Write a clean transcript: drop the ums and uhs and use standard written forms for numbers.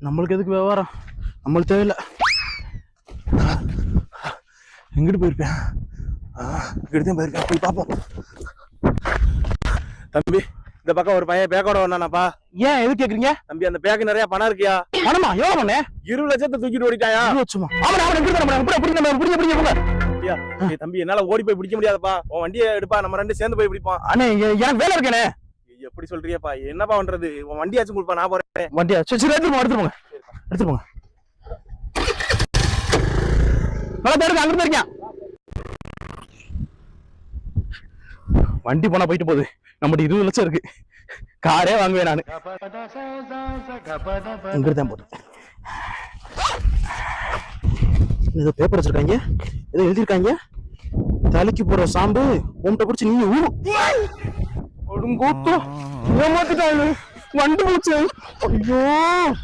நம்மளுக்கு எதுக்கு விவகாரம், நம்மளுக்கு தேவையில்லை. எங்கிட்டு போயிருப்பேன்? இங்கிட்டு போயிருப்பேன், போய் பார்ப்போம். தம்பி, இந்த பக்கம் ஒரு பையன் பேக்கோட வந்தானாப்பா. ஏன் எது கேக்குறீங்க தம்பி? அந்த பேக்கு நிறைய பணம் இருக்கியா? பணமா? எவ்வளவு பண்ணே? 20 லட்சத்தை தூக்கிட்டு ஓடிட்டாயா? 20 லட்சமா? தம்பி, என்னால ஓடி போய் பிடிக்க முடியாதப்பா. உன் வண்டியை எடுப்பா, நம்ம ரெண்டு சேர்ந்து போய் பிடிப்போம். அண்ணே, எனக்கு வேலை இருக்கேனே. எப்படி சொல்றியப்பா? என்னப்பா பண்றது? உன் வண்டியாச்சும் கொடுப்பா, நான் போறேன். வண்டியா? சரி, எடுத்துட்டு போங்க. நல்லா தேடுங்க, அங்கிட்டு இருக்கேன். வண்டி போனா போயிட்டு போகுது. நம்மகிட்ட 20 லட்சம் இருக்கு. காரே வாங்குவேன் நானு. இங்கிட்டு போட்டு ஏதோ பேப்பர் வச்சிருக்காங்க, ஏதோ எழுதிருக்காங்க. தலைக்கு போற சாம்பு உன்கிட்ட பிடிச்சி நீங்க ஒடுங்கோத்தோ ஏமாத்திட்டாங்க. வண்டி போச்சு. ஐயோ.